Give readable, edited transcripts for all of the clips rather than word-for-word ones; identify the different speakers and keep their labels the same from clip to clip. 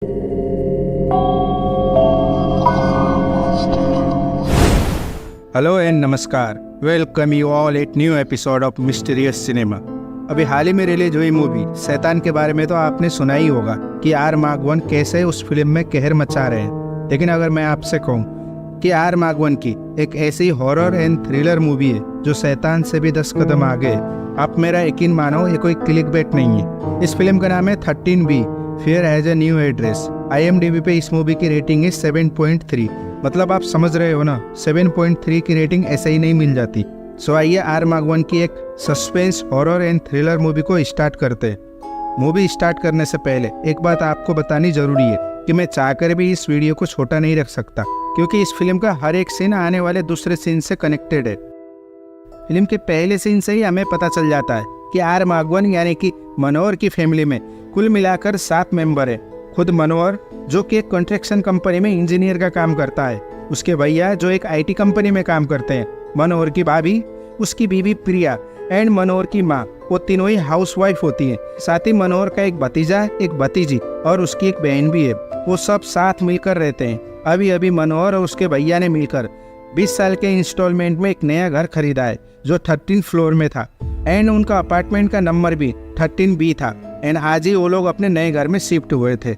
Speaker 1: Hello and नमस्कार। Welcome you all at new episode of mysterious cinema. अभी हाल ही में release हुई मूवी शैतान के बारे में तो आपने सुना ही होगा कि आर माधवन कैसे उस फिल्म में कहर मचा रहे हैं। लेकिन अगर मैं आपसे कहूँ कि आर माधवन की एक ऐसी हॉरर एंड थ्रिलर मूवी है जो शैतान से भी 10 कदम आगे है, आप मेरा यकीन मानो ये कोई क्लिक बेट नहीं है। इस फिल्म का नाम है 13B fair has a new address. IMDb पे इस मूवी की रेटिंग है 7.3। मतलब आप समझ रहे हो ना, 7.3 की रेटिंग ऐसे ही नहीं मिल जाती। सो आइए आर माधवन की एक suspense horror and thriller movie को स्टार्ट करते हैं। मूवी स्टार्ट करने से पहले एक बात आपको बतानी जरूरी है कि मैं चाहकर भी इस वीडियो को छोटा नहीं रख सकता, क्योंकि इस फिल्म का हर एक सीन आने वाले दूसरे सीन से कनेक्टेड है। फिल्म के पहले सीन से ही हमें पता चल जाता है कि आर माधवन यानी कि मनोहर की फैमिली में कुल मिलाकर 7 मेंबर है। खुद मनोहर जो कि एक कंस्ट्रक्शन कंपनी में इंजीनियर का काम करता है, उसके भैया जो एक IT कंपनी में काम करते हैं, मनोहर की भाभी, उसकी बीवी प्रिया एंड मनोहर की माँ, वो तीनों ही हाउसवाइफ होती हैं। साथ ही मनोहर का एक भतीजा, एक भतीजी और उसकी एक बहन भी है। वो सब साथ मिलकर रहते हैं। अभी अभी मनोहर और उसके भैया ने मिलकर 20 साल के इंस्टॉलमेंट में एक नया घर खरीदा है जो 13 फ्लोर में था एंड उनका अपार्टमेंट का नंबर भी 13B था। एंड आज ही वो लोग अपने नए घर में शिफ्ट हुए थे।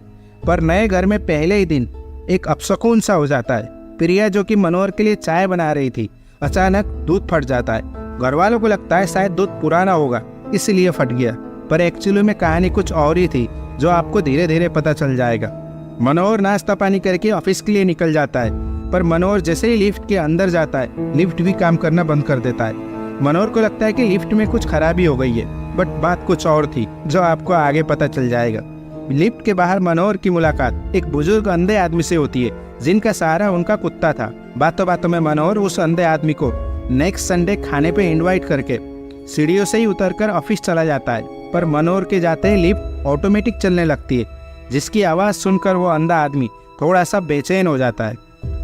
Speaker 1: पर नए घर में पहले ही दिन एक अपशकुन सा हो जाता है। प्रिया जो कि मनोहर के लिए चाय बना रही थी, अचानक दूध फट जाता है। घर वालों को लगता है शायद दूध पुराना होगा इसलिए फट गया, पर एक्चुअली में कहानी कुछ और ही थी जो आपको धीरे धीरे पता चल जाएगा। मनोहर नाश्ता पानी करके ऑफिस के लिए निकल जाता है, पर मनोहर जैसे ही लिफ्ट के अंदर जाता है, लिफ्ट भी काम करना बंद कर देता है। मनोहर को लगता है कि लिफ्ट में कुछ खराबी हो गई है, बट बात कुछ और थी जो आपको आगे पता चल जाएगा। लिफ्ट के बाहर मनोहर की मुलाकात एक बुजुर्ग अंधे आदमी से होती है जिनका सहारा उनका कुत्ता था। बातों बातों में मनोहर उस अंधे आदमी को नेक्स्ट संडे खाने पे इनवाइट करके सीढ़ियों से ही उतरकर ऑफिस चला जाता है। पर मनोहर के जाते ही लिफ्ट ऑटोमेटिक चलने लगती है, जिसकी आवाज़ सुनकर वो अंधा आदमी थोड़ा सा बेचैन हो जाता है।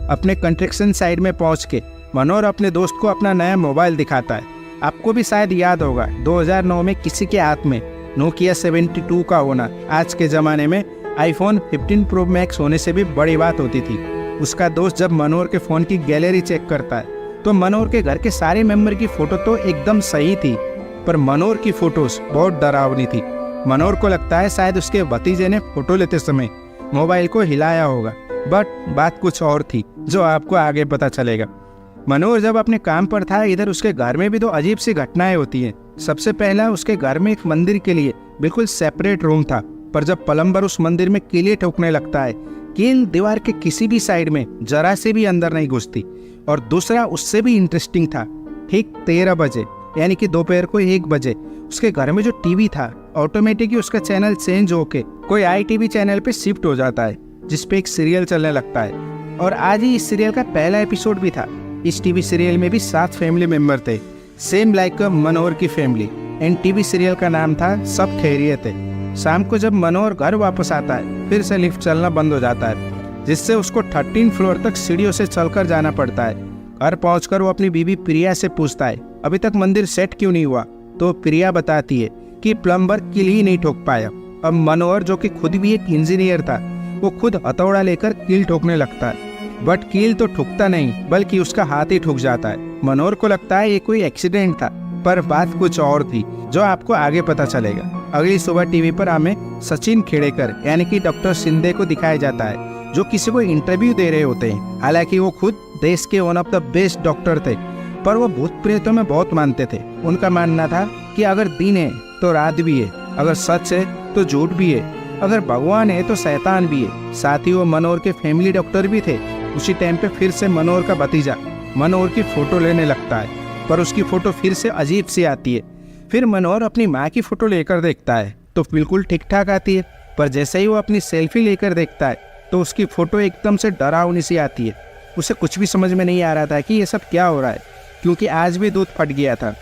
Speaker 1: अपने कंस्ट्रक्शन साइट में पहुँच के मनोहर अपने दोस्त को अपना नया मोबाइल दिखाता है। आपको भी शायद याद होगा 2009 में किसी के हाथ में नोकिया 72 का होना आज के ज़माने में iPhone 15 Pro Max होने से भी बड़ी बात होती थी। उसका दोस्त जब मनोहर के फ़ोन की गैलरी चेक करता है तो मनोहर के घर के सारे मेंबर की फ़ोटो तो एकदम सही थी, पर मनोहर की फ़ोटोज़ बहुत डरावनी थी। मनोहर को लगता है शायद उसके भतीजे ने फ़ोटो लेते समय मोबाइल को हिलाया होगा, बट बात कुछ और थी जो आपको आगे पता चलेगा। मनोहर जब अपने काम पर था, इधर उसके घर में भी तो अजीब सी घटनाएं होती हैं। सबसे पहला उसके घर में एक मंदिर के लिए बिल्कुल सेपरेट रूम था, पर जब प्लम्बर उस मंदिर में कीलें ठोकने लगता है, कील दीवार के किसी भी साइड में जरा से भी अंदर नहीं घुसती। और दूसरा उससे भी इंटरेस्टिंग था, ठीक 13 बजे यानी कि दोपहर को 1 बजे उसके घर में जो टीवी था ऑटोमेटिक ही उसका चैनल चेंज होके कोई ITV चैनल पे शिफ्ट हो जाता है, जिसपे एक सीरियल चलने लगता है। और आज ही इस सीरियल का पहला एपिसोड भी था। इस टीवी सीरियल में भी 7 फैमिली मेंबर थे, सेम लाइक मनोहर की फैमिली। एंड टीवी सीरियल का नाम था सब खैरियत है। शाम को जब मनोहर घर वापस आता है, फिर से लिफ्ट चलना बंद हो जाता है, जिससे उसको 13 फ्लोर तक सीढ़ियों से चलकर जाना पड़ता है। घर पहुंचकर वो अपनी बीवी प्रिया से पूछता है अभी तक मंदिर सेट क्यों नहीं हुआ, तो प्रिया बताती है कि प्लम्बर कील ही नहीं ठोक पाया। अब मनोहर जो कि खुद भी एक इंजीनियर था, वो खुद हथौड़ा लेकर कील ठोकने लगता है, बट कील तो ठुकता नहीं बल्कि उसका हाथ ही ठुक जाता है। मनोहर को लगता है ये कोई एक्सीडेंट था, पर बात कुछ और थी जो आपको आगे पता चलेगा। अगली सुबह टीवी पर हमें सचिन खेड़ेकर यानी कि डॉक्टर शिंदे को दिखाया जाता है, जो किसी को इंटरव्यू दे रहे होते हैं। हालांकि वो खुद देश के one of the best doctor थे, पर वो भूत प्रेतों में बहुत मानते थे। उनका मानना था कि अगर दिन है तो रात भी है, अगर सच है तो झूठ भी है, अगर भगवान है तो शैतान भी है। साथ ही वो मनोहर के फैमिली डॉक्टर भी थे। उसी टाइम पे फिर से मनोहर का भतीजा मनोहर की फोटो लेने लगता है, पर उसकी फोटो फिर से अजीब सी आती है। फिर मनोहर अपनी माँ की फोटो लेकर देखता है तो बिल्कुल ठीक ठाक आती है, पर जैसे ही वो अपनी सेल्फी लेकर देखता है तो उसकी फोटो एकदम से डरावनी सी आती है। उसे कुछ भी समझ में नहीं आ रहा था कि ये सब क्या हो रहा है, क्योंकि आज भी दूध फट गया था।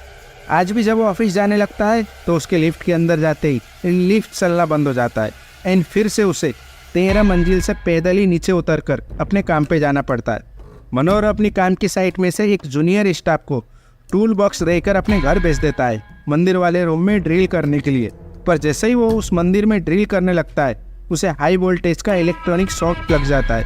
Speaker 1: आज भी जब वो ऑफिस जाने लगता है तो उसके लिफ्ट के अंदर जाते ही लिफ्ट चलना बंद हो जाता है एंड फिर से उसे 13 मंजिल से पैदल ही नीचे उतरकर अपने काम पे जाना पड़ता है। मनोहर अपनी काम की साइट में से एक जूनियर स्टाफ को टूल बॉक्स देकर अपने घर भेज देता है मंदिर वाले रूम में ड्रिल करने के लिए। पर जैसे ही वो उस मंदिर में ड्रिल करने लगता है उसे हाई वोल्टेज का इलेक्ट्रॉनिक शॉक लग जाता है,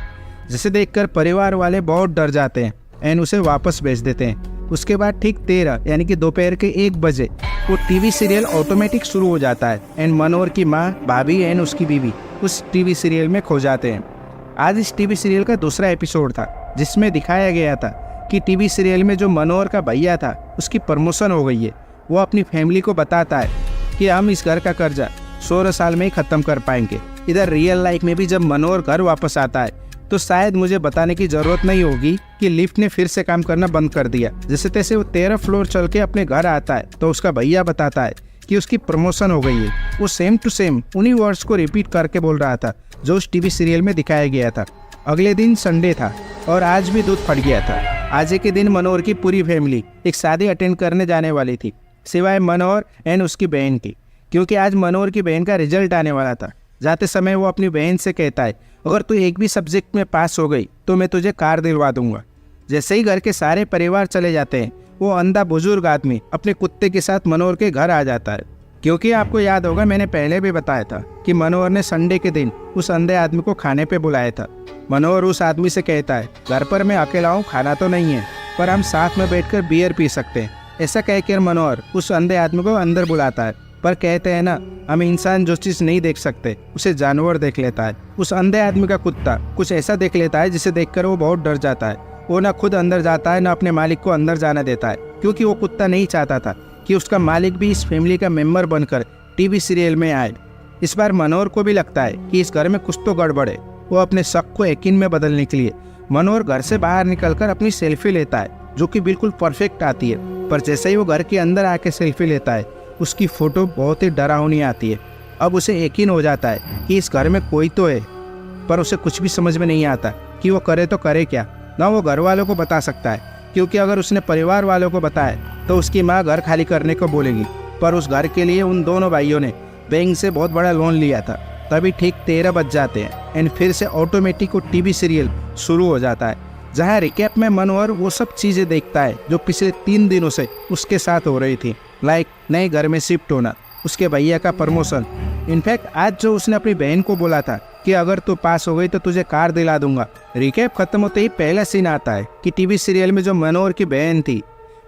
Speaker 1: जिसे देखकर परिवार वाले बहुत डर जाते हैं एंड उसे वापस भेज देते हैं। उसके बाद ठीक 13 यानी कि दोपहर के 1 बजे वो टीवी सीरियल ऑटोमेटिक शुरू हो जाता है एंड मनोहर की माँ, भाभी एंड उसकी बीवी उस टीवी सीरियल में खो जाते हैं। आज इस टीवी सीरियल का दूसरा एपिसोड था, जिसमें दिखाया गया था कि टीवी सीरियल में जो मनोहर का भैया था उसकी प्रमोशन हो गई है। वो अपनी फैमिली को बताता है कि हम इस घर का कर्जा 16 साल में ही ख़त्म कर पाएंगे। इधर रियल लाइफ में भी जब मनोहर घर वापस आता है तो शायद मुझे बताने की ज़रूरत नहीं होगी कि लिफ्ट ने फिर से काम करना बंद कर दिया। जैसे तैसे वो 13 फ्लोर चल के अपने घर आता है तो उसका भैया बताता है कि उसकी प्रमोशन हो गई है। वो सेम टू सेम उन्हीं वर्ड्स को रिपीट करके बोल रहा था जो उस टीवी सीरियल में दिखाया गया था। अगले दिन संडे था और आज भी दूध फट गया था। आज के दिन मनोहर की पूरी फैमिली एक शादी अटेंड करने जाने वाली थी, सिवाय मनोहर एंड उसकी बहन की, क्योंकि आज मनोहर की बहन का रिजल्ट आने वाला था। जाते समय वो अपनी बहन से कहता है, अगर तू एक भी सब्जेक्ट में पास हो गई तो मैं तुझे कार दिलवा दूंगा। जैसे ही घर के सारे परिवार चले जाते हैं, वो अंधा बुजुर्ग आदमी अपने कुत्ते के साथ मनोहर के घर आ जाता है। क्योंकि आपको याद होगा, मैंने पहले भी बताया था कि मनोहर ने संडे के दिन उस अंधे आदमी को खाने पे बुलाया था। मनोहर उस आदमी से कहता है, घर पर मैं अकेला हूँ, खाना तो नहीं है, पर हम साथ में बैठकर बियर पी सकते हैं। ऐसा कहकर मनोहर उस अंधे आदमी को अंदर बुलाता है, पर कहते हैं ना, हम इंसान जो चीज़ नहीं देख सकते उसे जानवर देख लेता है। उस अंधे आदमी का कुत्ता कुछ ऐसा देख लेता है जिसे देखकर वो बहुत डर जाता है। वो ना खुद अंदर जाता है, ना अपने मालिक को अंदर जाने देता है, क्योंकि वो कुत्ता नहीं चाहता था कि उसका मालिक भी इस फैमिली का मेंबर बनकर टीवी सीरियल में आए। इस बार मनोहर को भी लगता है कि इस घर में कुछ तो गड़बड़ है। वो अपने शक को यकीन में बदलने के लिए मनोहर घर से बाहर निकलकर अपनी सेल्फी लेता है, जो कि बिल्कुल परफेक्ट आती है। पर जैसे ही वो घर के अंदर आके सेल्फी लेता है, उसकी फोटो बहुत ही डरावनी आती है। अब उसे यकीन हो जाता है कि इस घर में कोई तो है, पर उसे कुछ भी समझ में नहीं आता कि वो करे तो करे क्या। ना वो घर वालों को बता सकता है, क्योंकि अगर उसने परिवार वालों को बताया तो उसकी माँ घर खाली करने को बोलेगी। पर उस घर के लिए उन दोनों भाइयों ने बैंक से बहुत बड़ा लोन लिया था। तभी ठीक 13 बज जाते हैं एंड फिर से ऑटोमेटिक वो टीवी सीरियल शुरू हो जाता है, जहाँ रिकैप में मनोहर वो सब चीज़ें देखता है जो पिछले 3 दिनों से उसके साथ हो रही थी, लाइक नए घर में शिफ्ट होना, उसके भैया का प्रमोशन। इनफैक्ट आज जो उसने अपनी बहन को बोला था कि अगर तू पास हो गई तो तुझे कार दिला दूंगा। रिकैप खत्म होते ही पहला सीन आता है कि टीवी सीरियल में जो मनोहर की बहन थी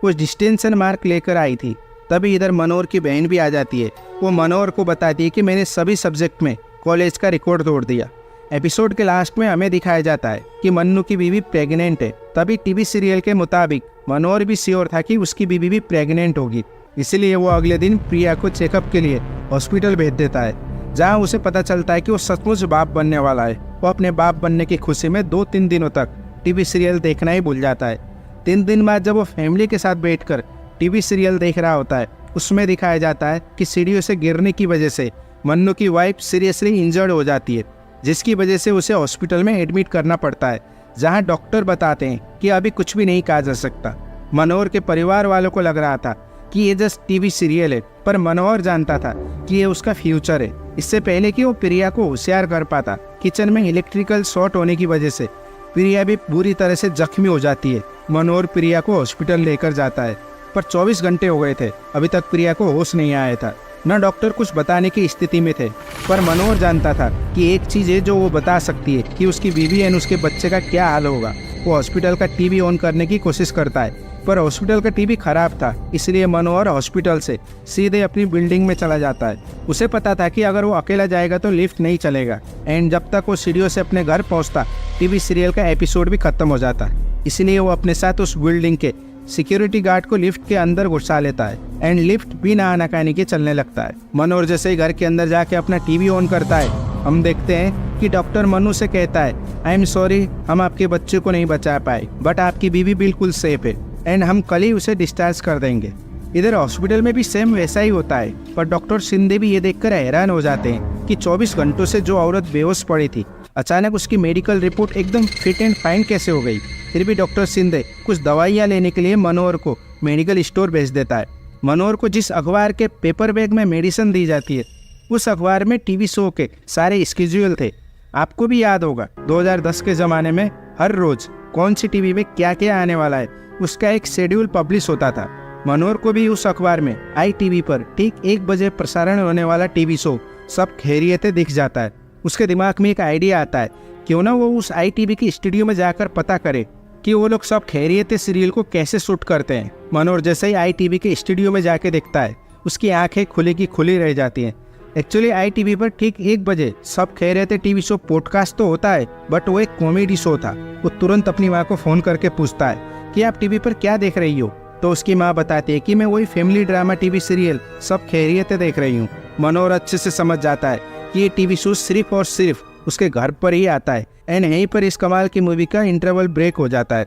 Speaker 1: वो डिस्टिंक्शन मार्क लेकर आई थी। तभी इधर मनोहर की बहन भी आ जाती है। वो मनोहर को बताती है कि मैंने सभी सब्जेक्ट में कॉलेज का रिकॉर्ड तोड़ दिया। एपिसोड के लास्ट में हमें दिखाया जाता है कि मन्नू की बीवी प्रेग्नेंट है। तभी टीवी सीरियल के मुताबिक मनोहर भी श्योर था कि उसकी बीवी भी प्रेग्नेंट होगी, इसलिए वो अगले दिन प्रिया को चेकअप के लिए हॉस्पिटल भेज देता है, जहां उसे पता चलता है कि वो सचमुच बाप बनने वाला है। वो अपने बाप बनने की खुशी में 2-3 दिनों तक टीवी सीरियल देखना ही भूल जाता है। 3 दिन बाद जब वो फैमिली के साथ बैठकर टीवी सीरियल देख रहा होता है, उसमें दिखाया जाता है कि सीढ़ियों से गिरने की वजह से मन्नू की वाइफ सीरियसली इंजर्ड हो जाती है, जिसकी वजह से उसे हॉस्पिटल में एडमिट करना पड़ता है, जहां डॉक्टर बताते हैं कि अभी कुछ भी नहीं कहा जा सकता। मनोहर के परिवार वालों को लग रहा था कि ये जस्ट टीवी सीरियल है, पर मनोहर जानता था कि ये उसका फ्यूचर है। इससे पहले कि वो प्रिया को होशियार कर पाता, किचन में इलेक्ट्रिकल शॉर्ट होने की वजह से प्रिया भी बुरी तरह से जख्मी हो जाती है। मनोहर प्रिया को हॉस्पिटल लेकर जाता है, पर 24 घंटे हो गए थे, अभी तक प्रिया को होश नहीं आया था। न डॉक्टर कुछ बताने की स्थिति में थे, पर मनोहर जानता था कि एक चीज़ है जो वो बता सकती है कि उसकी बीवी एंड उसके बच्चे का क्या हाल होगा। वो हॉस्पिटल का टीवी ऑन करने की कोशिश करता है, पर हॉस्पिटल का टीवी खराब था, इसलिए मनोहर हॉस्पिटल से सीधे अपनी बिल्डिंग में चला जाता है। उसे पता था कि अगर वो अकेला जाएगा तो लिफ्ट नहीं चलेगा, एंड जब तक वो सीढ़ियों से अपने घर पहुंचता टीवी सीरियल का एपिसोड भी खत्म हो जाता। इसलिए वो अपने साथ उस बिल्डिंग के सिक्योरिटी गार्ड को लिफ्ट के अंदर घुसा लेता है एंड लिफ्ट बिना आनाकानी के चलने लगता है। मनोहर जैसे ही घर के अंदर जाके अपना टीवी ऑन करता है, हम देखते हैं कि डॉक्टर मनु से कहता है, आई एम सॉरी, हम आपके बच्चे को नहीं बचा पाए, बट आपकी बीवी बिल्कुल सेफ है एंड हम कल ही उसे डिस्चार्ज कर देंगे। इधर हॉस्पिटल में भी सेम वैसा ही होता है, पर डॉक्टर शिंदे भी ये देखकर हैरान हो जाते हैं कि 24 घंटों से जो औरत बेहोश पड़ी थी, अचानक उसकी मेडिकल रिपोर्ट एकदम फिट एंड फाइन कैसे हो गई। फिर भी डॉक्टर शिंदे कुछ दवाइयाँ लेने के लिए मनोहर को मेडिकल स्टोर भेज देता है। मनोहर को जिस अखबार के पेपर बैग में मेडिसिन दी जाती है, उस अखबार में टीवी शो के सारे स्केड्यूल थे। आपको भी याद होगा 2010 के ज़माने में हर रोज़ कौन सी टीवी में क्या क्या आने वाला है, उसका एक शेड्यूल पब्लिश होता था। मनोहर को भी उस अखबार में ITV पर ठीक 1 बजे प्रसारण होने वाला टीवी शो सब खैरियतें दिख जाता है। उसके दिमाग में एक आइडिया आता है, क्यों ना वो उस ITV की स्टूडियो में जाकर पता करे कि वो लोग सब खैरियत सीरियल को कैसे शूट करते हैं। मनोहर जैसे ही ITV के स्टूडियो में जाके देखता है, उसकी आंखें खुली की खुली रह जाती हैं। एक्चुअली ITV पर ठीक 1 बजे सब खैरियत टीवी शो पॉडकास्ट तो होता है, बट वो एक कॉमेडी शो था। वो तुरंत अपनी माँ को फ़ोन करके पूछता है कि आप टीवी पर क्या देख रही हो। तो उसकी माँ बताती है कि मैं वही फैमिली ड्रामा टीवी सीरियल सब खैरियत देख रही हूँ। मनोहर अच्छे से समझ जाता है कि ये टीवी शो सिर्फ और सिर्फ उसके घर पर ही आता है। एंड यहीं पर इस कमाल की मूवी का इंटरवल ब्रेक हो जाता है।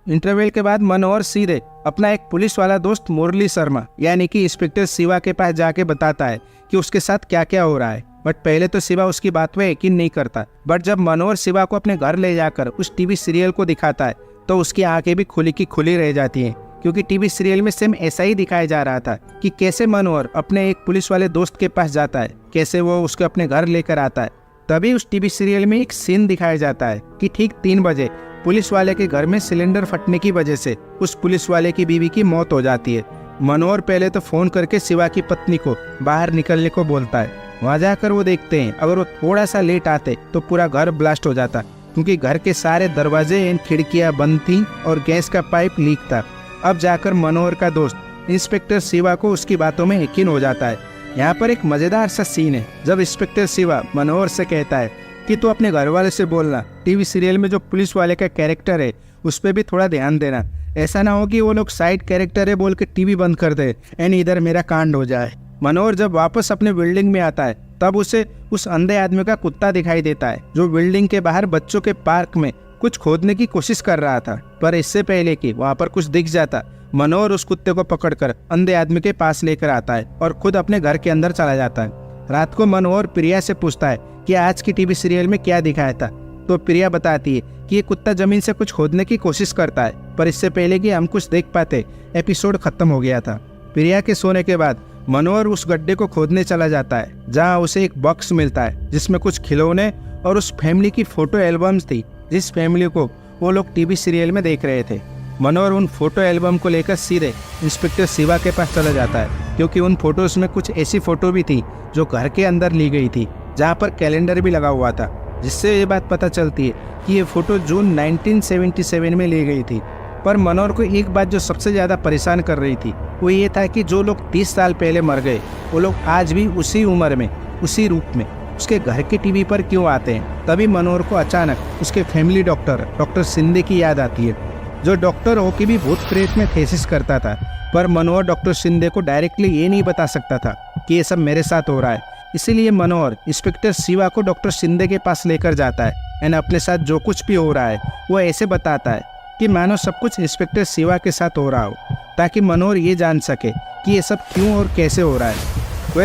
Speaker 1: इंटरवल के बाद मनोहर सीधे अपना एक पुलिस वाला दोस्त मुरली शर्मा यानी कि इंस्पेक्टर शिवा के पास जाके बताता है कि उसके साथ क्या क्या हो रहा है। बट पहले तो शिवा उसकी बात पे यकीन नहीं करता, बट जब मनोहर शिवा को अपने घर ले जाकर उस टीवी सीरियल को दिखाता है तो उसकी आंखें भी खुली की खुली रह जाती हैं, क्योंकि टीवी सीरियल में सेम ऐसा ही दिखाया जा रहा था कि कैसे मनोहर अपने एक पुलिस वाले दोस्त के पास जाता है, कैसे वो उसको अपने घर लेकर आता है। तभी उस टीवी सीरियल में एक सीन दिखाया जाता है कि ठीक 3 बजे पुलिस वाले के घर में सिलेंडर फटने की वजह से उस पुलिस वाले की बीवी की मौत हो जाती है। मनोहर पहले तो फोन करके शिवा की पत्नी को बाहर निकलने को बोलता है। वहां जाकर वो देखते हैं अगर वो थोड़ा सा लेट आते तो पूरा घर ब्लास्ट हो जाता, क्योंकि घर के सारे दरवाजे एंड खिड़कियां बंद थी और गैस का पाइप लीक था। अब जाकर मनोहर का दोस्त इंस्पेक्टर शिवा को उसकी बातों में यकीन हो जाता है। यहाँ पर एक मजेदार सा सीन है जब इंस्पेक्टर शिवा मनोहर से कहता है कि तू अपने घर वाले से बोलना टीवी सीरियल में जो पुलिस वाले का कैरेक्टर है उस पर भी थोड़ा ध्यान देना, ऐसा ना हो कि वो लोग साइड कैरेक्टर है बोल के टीवी बंद कर दे एंड इधर मेरा कांड हो जाए। मनोहर जब वापस अपने बिल्डिंग में आता है तब उसे उस अंधे आदमी का कुत्ता दिखाई देता है जो बिल्डिंग के बाहर बच्चों के पार्क में कुछ खोदने की कोशिश कर रहा था। पर इससे पहले कि वहाँ पर कुछ दिख जाता, मनोहर उस कुत्ते को पकड़कर अंधे आदमी के पास लेकर आता है और खुद अपने घर के अंदर चला जाता है। रात को मनोहर प्रिया से पूछता है कि आज की टीवी सीरियल में क्या दिखाया था, तो प्रिया बताती है कि ये कुत्ता जमीन से कुछ खोदने की कोशिश करता है, पर इससे पहले कि हम कुछ देख पाते एपिसोड खत्म हो गया था। प्रिया के सोने के बाद मनोहर उस गड्ढे को खोदने चला जाता है, जहाँ उसे एक बॉक्स मिलता है जिसमें कुछ खिलौने और उस फैमिली की फोटो एल्बम्स थी जिस फैमिली को वो लोग टीवी सीरियल में देख रहे थे। मनोहर उन फोटो एल्बम को लेकर सीधे इंस्पेक्टर शिवा के पास चला जाता है, क्योंकि उन फोटोज में कुछ ऐसी फोटो भी थी जो घर के अंदर ली गई थी, जहाँ पर कैलेंडर भी लगा हुआ था, जिससे ये बात पता चलती है कि ये फोटो जून 1977 में ली गई थी। पर मनोहर को एक बात जो सबसे ज़्यादा परेशान कर रही थी वो ये था कि जो लोग 30 साल पहले मर गए वो लोग आज भी उसी उम्र में उसी रूप में उसके घर के टीवी पर क्यों आते हैं। तभी मनोहर को अचानक उसके फैमिली डॉक्टर शिंदे की याद आती है, जो डॉक्टर होके भी भूत प्रेत में थेसिस करता था। पर मनोहर डॉक्टर शिंदे को डायरेक्टली ये नहीं बता सकता था कि ये सब मेरे साथ हो रहा है। इसीलिए मनोहर इंस्पेक्टर शिवा को डॉक्टर शिंदे के पास लेकर जाता है एंड अपने साथ जो कुछ भी हो रहा है वो ऐसे बताता है कि मानो सब कुछ इंस्पेक्टर शिवा के साथ हो रहा हो, ताकि मनोहर ये जान सके कि ये सब क्यों और कैसे हो रहा है।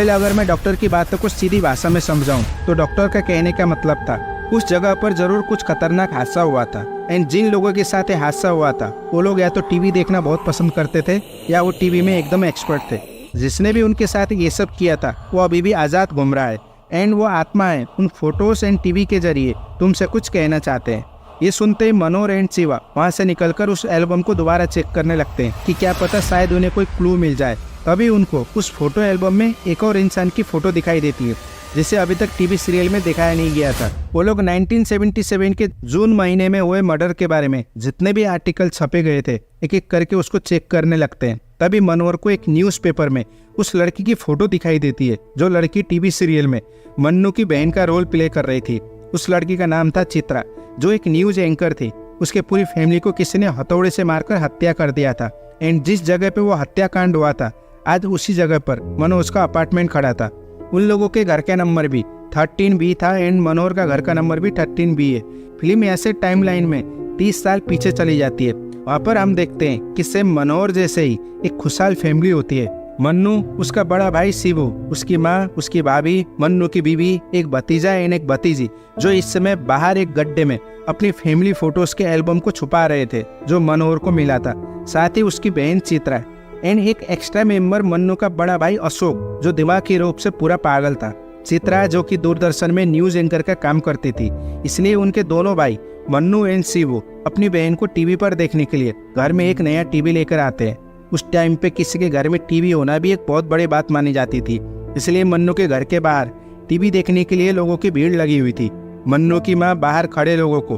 Speaker 1: अगर मैं डॉक्टर की बातों को सीधी भाषा में समझाऊं तो डॉक्टर का कहने का मतलब था उस जगह पर जरूर कुछ खतरनाक हादसा हुआ था एंड जिन लोगों के साथ ये हादसा हुआ था वो लोग या तो टीवी देखना बहुत पसंद करते थे या वो टीवी में एकदम एक्सपर्ट थे। जिसने भी उनके साथ ये सब किया था वो अभी भी आज़ाद घूम रहा है एंड वो आत्माएं उन फोटोज एंड टीवी के जरिए तुमसे कुछ कहना चाहते हैं। ये सुनते ही मनोहर एंड शिवा वहाँ से निकलकर उस एल्बम को दोबारा चेक करने लगते हैं कि क्या पता शायद उन्हें कोई क्लू मिल जाए। तभी उनको उस फोटो एल्बम में एक और इंसान की फोटो दिखाई देती है जिसे अभी तक टीवी सीरियल में दिखाया नहीं गया था। वो लोग 1977 के जून महीने में हुए मर्डर के बारे में जितने भी आर्टिकल छपे गए थे एक एक करके उसको चेक करने लगते हैं। तभी मनोहर को एक न्यूज़पेपर में उस लड़की की फोटो दिखाई देती है जो लड़की टीवी सीरियल में मन्नू की बहन का रोल प्ले कर रही थी। उस लड़की का नाम था चित्रा, जो एक न्यूज एंकर थी। उसके पूरी फैमिली को किसी ने हथौड़े से मारकर हत्या कर दिया था एंड जिस जगह पे वो हत्याकांड हुआ था आज उसी जगह पर मनोज का अपार्टमेंट खड़ा था। उन लोगों के घर का नंबर भी 13B था एंड मनोहर का घर का नंबर भी 13B है। फिल्म ऐसे टाइमलाइन में 30 साल पीछे चली जाती है। वहाँ पर हम देखते हैं कि सेम मनोहर जैसे ही एक खुशहाल फैमिली होती है। मन्नू, उसका बड़ा भाई शिवू, उसकी माँ, उसकी भाभी, मन्नू की बीवी, एक भतीजा एंड एक भतीजी जो इस समय बाहर एक गड्ढे में अपनी फैमिली फोटोज के एल्बम को छुपा रहे थे जो मनोहर को मिला था। साथ ही उसकी बहन चित्रा एंड एक एक्स्ट्रा मेंबर मन्नू का बड़ा भाई अशोक जो दिमागी रूप से पूरा पागल था। चित्रा जो कि दूरदर्शन में न्यूज एंकर का काम करती थी, इसलिए उनके दोनों भाई मन्नू एंड शिवू अपनी बहन को टीवी पर देखने के लिए घर में एक नया टीवी लेकर आते हैं। उस टाइम पे किसी के घर में टीवी होना भी एक बहुत बड़ी बात मानी जाती थी, इसलिए मन्नू के घर के बाहर टीवी देखने के लिए लोगों की भीड़ लगी हुई थी। मन्नू की माँ बाहर खड़े लोगों को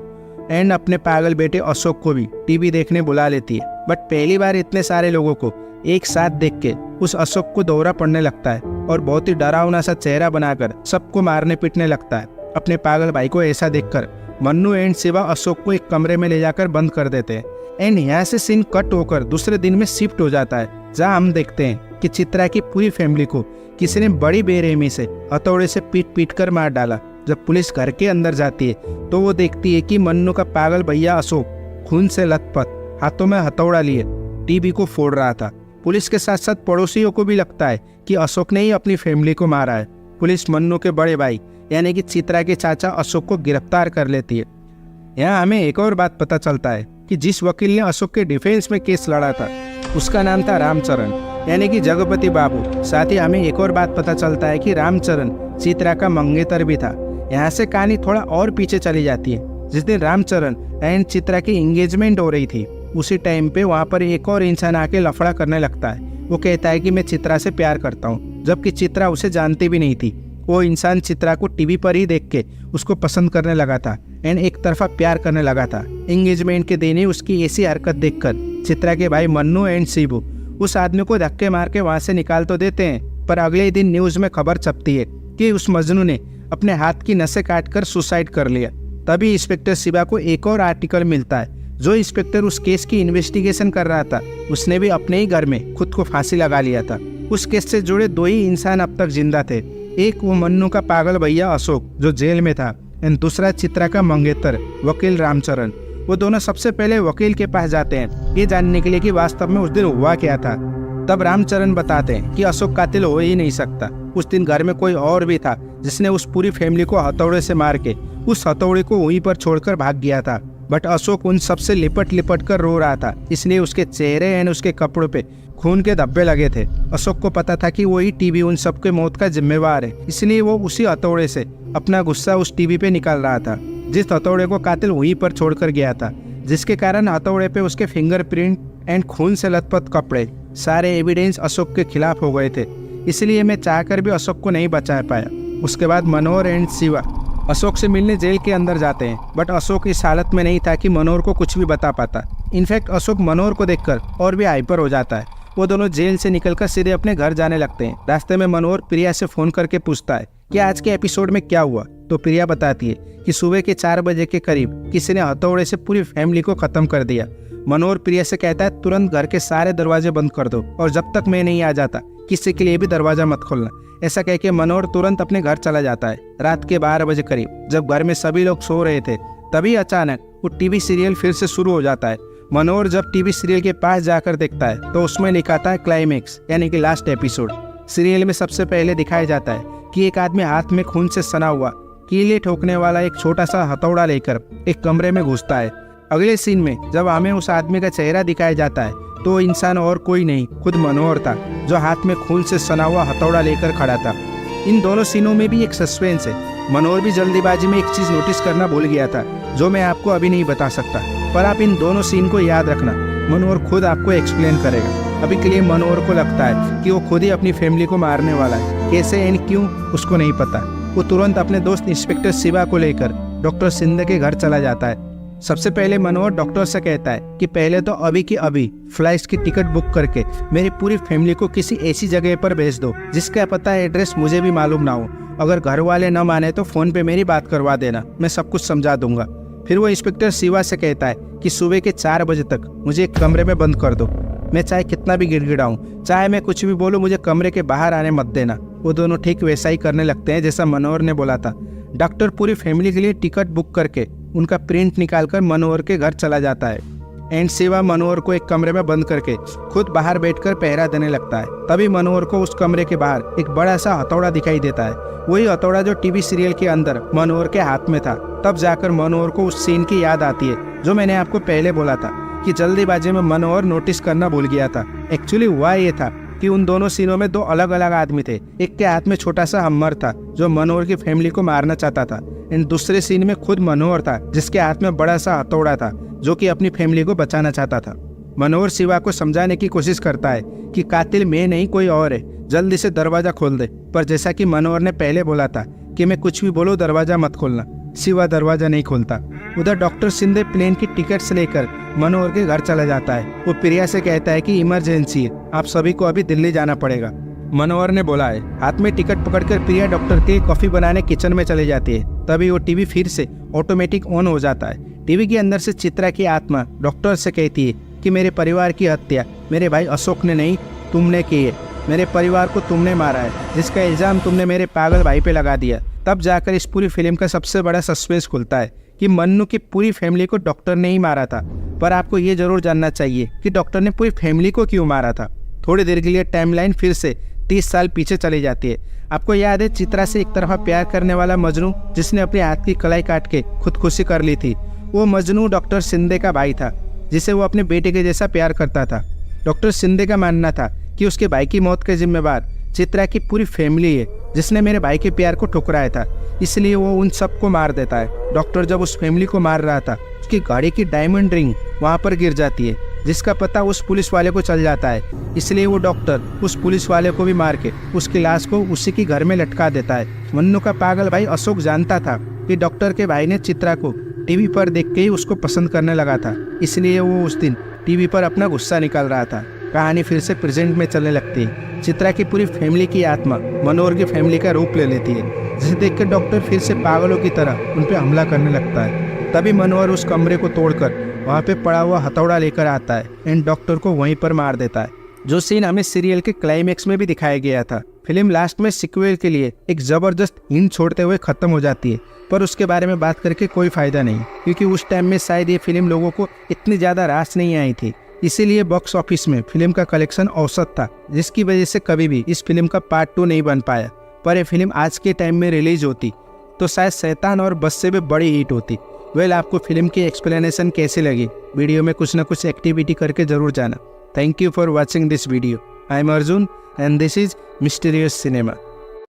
Speaker 1: एंड अपने पागल बेटे अशोक को भी टीवी देखने बुला लेती है। बट पहली बार इतने सारे लोगों को एक साथ देख के उस अशोक को दौरा पड़ने लगता है और बहुत ही डरावना सा चेहरा बनाकर सबको मारने पीटने लगता है। अपने पागल भाई को ऐसा देखकर मन्नू एंड शिवा अशोक को एक कमरे में ले जाकर बंद कर देते हैं। एंड यहाँ से सीन कट होकर दूसरे दिन में शिफ्ट हो जाता है, जहाँ हम देखते हैं कि चित्रा की पूरी फैमिली को किसी ने बड़ी बेरहमी से हथौड़े से पीट पीट कर मार डाला। जब पुलिस घर के अंदर जाती है तो वो देखती है कि मन्नू का पागल भैया अशोक खून से लथपथ हाथों में हथौड़ा लिए टीवी को फोड़ रहा था। पुलिस के साथ साथ पड़ोसियों को भी लगता है कि अशोक ने ही अपनी फैमिली को मारा है। पुलिस मन्नू के बड़े भाई यानी कि चित्रा के चाचा अशोक को गिरफ्तार कर लेती है। यहाँ हमें एक और बात पता चलता है कि जिस वकील ने अशोक के डिफेंस में केस लड़ा था उसका नाम था रामचरण यानी कि जगपति बाबू। साथ ही हमें एक और बात पता चलता है कि रामचरण चित्रा का मंगेतर भी था। यहाँ से कहानी थोड़ा और पीछे चली जाती है। जिस दिन रामचरण एंड चित्रा की एंगेजमेंट हो रही थी उसी टाइम पे वहाँ पर एक और इंसान आके लफड़ा करने लगता है। वो कहता है कि मैं चित्रा से प्यार करता हूँ, जबकि चित्रा उसे जानती भी नहीं थी। वो इंसान चित्रा को टीवी पर ही देख के उसको पसंद करने लगा था एंड एक तरफा प्यार करने लगा था। एंगेजमेंट के दिन ही उसकी ऐसी हरकत देखकर चित्रा के भाई मन्नू एंड शिबू उस आदमी को धक्के मार के वहाँ से निकाल तो देते हैं, पर अगले दिन न्यूज में खबर छपती है कि उस मजनू ने अपने हाथ की नसें काटकर सुसाइड कर लिया। तभी इंस्पेक्टर शिवा को एक और आर्टिकल मिलता है। जो इंस्पेक्टर उस केस की इन्वेस्टिगेशन कर रहा था उसने भी अपने ही घर में खुद को फांसी लगा लिया था। उस केस से जुड़े दो ही इंसान अब तक जिंदा थे, एक वो मन्नू का पागल भैया अशोक जो जेल में था एंड दूसरा चित्रा का मंगेतर वकील रामचरण। वो दोनों सबसे पहले वकील के पास जाते हैं ये जानने के लिए कि वास्तव में उस दिन हुआ क्या था। तब रामचरण बताते हैं कि अशोक कातिल हो ही नहीं सकता। उस दिन घर में कोई और भी था जिसने उस पूरी फैमिली को हथौड़े से मार के उस हथौड़े को वहीं पर छोड़कर भाग गया था। बट अशोक उन सबसे लिपट लिपट कर रो रहा था, इसलिए उसके चेहरे एंड उसके कपड़ों पे खून के धब्बे लगे थे। अशोक को पता था कि वही टीवी उन सबके मौत का जिम्मेवार है, इसलिए वो उसी हथौड़े से अपना गुस्सा उस टीवी पे निकाल रहा था जिस हथौड़े को कातिल वहीं पर छोड़कर गया था, जिसके कारण हथौड़े पे उसके फिंगरप्रिंट एंड खून से लथपथ कपड़े सारे एविडेंस अशोक के खिलाफ हो गए थे। इसलिए मैं चाहकर भी अशोक को नहीं बचा पाया। उसके बाद मनोहर एंड शिवा अशोक से मिलने जेल के अंदर जाते हैं, बट अशोक इस हालत में नहीं था कि मनोहर को कुछ भी बता पाता। इनफैक्ट अशोक मनोहर को देखकर और भी हाइपर हो जाता है। वो दोनों जेल से निकलकर सीधे अपने घर जाने लगते हैं। रास्ते में मनोहर प्रिया से फोन करके पूछता है कि आज के एपिसोड में क्या हुआ, तो प्रिया बताती है कि सुबह के 4 बजे के करीब किसी ने हथौड़े से पूरी फैमिली को खत्म कर दिया। मनोहर प्रिया से कहता है तुरंत घर के सारे दरवाजे बंद कर दो और जब तक मैं नहीं आ जाता किसी के लिए भी दरवाजा मत खोलना। ऐसा कह के मनोहर तुरंत अपने घर चला जाता है। रात के 12 बजे करीब जब घर में सभी लोग सो रहे थे तभी अचानक वो टीवी सीरियल फिर से शुरू हो जाता है। मनोहर जब टीवी सीरियल के पास जाकर देखता है तो उसमें लिखा था क्लाइमेक्स यानी कि लास्ट एपिसोड। सीरियल में सबसे पहले दिखाया जाता है कि एक आदमी हाथ में खून से सना हुआ कीले ठोकने वाला एक छोटा सा हथौड़ा लेकर एक कमरे में घुसता है। अगले सीन में जब हमें उस आदमी का चेहरा दिखाया जाता है तो इंसान और कोई नहीं खुद मनोहर था जो हाथ में खून से सना हुआ हथौड़ा लेकर खड़ा था। इन दोनों सीनों में भी एक सस्पेंस है। मनोहर भी जल्दीबाजी में एक चीज नोटिस करना भूल गया था जो मैं आपको अभी नहीं बता सकता, पर आप इन दोनों सीन को याद रखना, मनोहर खुद आपको एक्सप्लेन करेगा। अभी के लिए मनोहर को लगता है कि वो खुद ही अपनी फैमिली को मारने वाला है, कैसे एंड क्यों उसको नहीं पता। वो तुरंत अपने दोस्त इंस्पेक्टर शिवा को लेकर डॉक्टर सिंधे के घर चला जाता है। सबसे पहले मनोहर डॉक्टर से कहता है कि पहले तो अभी की अभी फ्लाइट की टिकट बुक करके मेरी पूरी फैमिली को किसी ऐसी जगह पर भेज दो जिसका पता एड्रेस मुझे भी मालूम ना हो। अगर घर वाले न माने तो फोन पे मेरी बात करवा देना, मैं सब कुछ समझा दूंगा। फिर वो इंस्पेक्टर शिवा से कहता है कि सुबह के 4 बजे तक मुझे एक कमरे में बंद कर दो। मैं चाहे कितना भी गिड़गिड़ाऊं, चाहे मैं कुछ भी बोलूं, मुझे कमरे के बाहर आने मत देना। वो दोनों ठीक वैसा ही करने लगते हैं जैसा मनोहर ने बोला था। डॉक्टर पूरी फैमिली के लिए टिकट बुक करके उनका प्रिंट निकालकर मनोहर के घर चला जाता है एंड शिवा मनोहर को एक कमरे में बंद करके खुद बाहर बैठकर पहरा देने लगता है। तभी मनोहर को उस कमरे के बाहर एक बड़ा सा हथौड़ा दिखाई देता है, वही हथौड़ा जो टीवी सीरियल के अंदर मनोहर के हाथ में था। तब जाकर मनोहर को उस सीन की याद आती है जो मैंने आपको पहले बोला था कि जल्दीबाजी में मनोहर नोटिस करना भूल गया था। एक्चुअली हुआ ये था कि उन दोनों सीनों में 2 अलग अलग आदमी थे। एक के हाथ में छोटा सा हम्मर था जो मनोहर की फैमिली को मारना चाहता था एंड दूसरे सीन में खुद मनोहर था जिसके हाथ में बड़ा सा हथौड़ा था जो कि अपनी फैमिली को बचाना चाहता था। मनोहर शिवा को समझाने की कोशिश करता है कि कातिल मैं नहीं कोई और है, जल्दी से दरवाजा खोल दे। पर जैसा कि मनोहर ने पहले बोला था कि मैं कुछ भी बोलूँ दरवाज़ा मत खोलना। शिवा दरवाज़ा नहीं खोलता। उधर डॉक्टर शिंदे प्लेन की टिकट्स लेकर मनोहर के घर चला जाता है। वो प्रिया से कहता है कि इमरजेंसी है, आप सभी को अभी दिल्ली जाना पड़ेगा। मनोहर ने बोला है। हाथ में टिकट पकड़कर प्रिया डॉक्टर के कॉफ़ी बनाने किचन में चली जाती है। तभी वो टीवी फिर से ऑटोमेटिक ऑन हो जाता है। टीवी के अंदर से चित्रा की आत्मा डॉक्टर से कहती है कि मेरे परिवार की हत्या मेरे भाई अशोक ने नहीं, तुमने की है। मेरे परिवार को तुमने मारा है, जिसका इल्ज़ाम तुमने मेरे पागल भाई पे लगा दिया। तब जाकर इस पूरी फिल्म का सबसे बड़ा सस्पेंस खुलता है कि मन्नू की पूरी फैमिली को डॉक्टर ने ही मारा था। पर आपको ये जरूर जानना चाहिए कि डॉक्टर ने पूरी फैमिली को क्यों मारा था। थोड़ी देर के लिए टाइमलाइन फिर से 30 साल पीछे चली जाती है। आपको याद है चित्रा से एक तरफा प्यार करने वाला मजनू जिसने अपने हाथ की कलाई काट के खुदकुशी कर ली थी, वो मजनू डॉक्टर शिंदे का भाई था, जिसे वो अपने बेटे के जैसा प्यार करता था। डॉक्टर शिंदे का मानना था कि उसके भाई की मौत के जिम्मेवार चित्रा की पूरी फैमिली है, जिसने मेरे भाई के प्यार को ठुकराया था, इसलिए वो उन सबको मार देता है। डॉक्टर जब उस फैमिली को मार रहा था, उसकी गाड़ी की डायमंड रिंग वहाँ पर गिर जाती है, जिसका पता उस पुलिस वाले को चल जाता है। इसलिए वो डॉक्टर उस पुलिस वाले को भी मार के उसकी लाश को उसी के घर में लटका देता है। मन्नू का पागल भाई अशोक जानता था कि डॉक्टर के भाई ने चित्रा को टीवी पर देख के ही उसको पसंद करने लगा था, इसलिए वो उस दिन टीवी पर अपना गुस्सा निकाल रहा था। कहानी फिर से प्रेजेंट में चलने लगती है। चित्रा की पूरी फैमिली की आत्मा मनोहर की फैमिली का रूप ले लेती है, जिसे देखकर डॉक्टर फिर से पागलों की तरह उन पर हमला करने लगता है। तभी मनोहर उस कमरे को तोड़कर वहाँ पे पड़ा हुआ हथौड़ा लेकर आता है एंड डॉक्टर को वहीं पर मार देता है, जो सीन हमें सीरियल के क्लाइमेक्स में भी दिखाया गया था। फिल्म लास्ट में सिक्वल के लिए एक जबरदस्त हिंट छोड़ते हुए खत्म हो जाती है, पर उसके बारे में बात करके कोई फायदा नहीं, क्योंकि उस टाइम में शायद ये फिल्म लोगों को इतनी ज़्यादा रास नहीं आई थी। इसीलिए बॉक्स ऑफिस में फिल्म का कलेक्शन औसत था, जिसकी वजह से कभी भी इस फिल्म का पार्ट 2 नहीं बन पाया। पर यह फिल्म आज के टाइम में रिलीज होती तो शायद शैतान और बस से भी बड़ी हिट होती। आपको फिल्म की एक्सप्लेनेशन कैसी लगी? वीडियो में कुछ ना कुछ एक्टिविटी करके जरूर जाना। Thank you for watching this video. I am Arjun and this is mysterious cinema.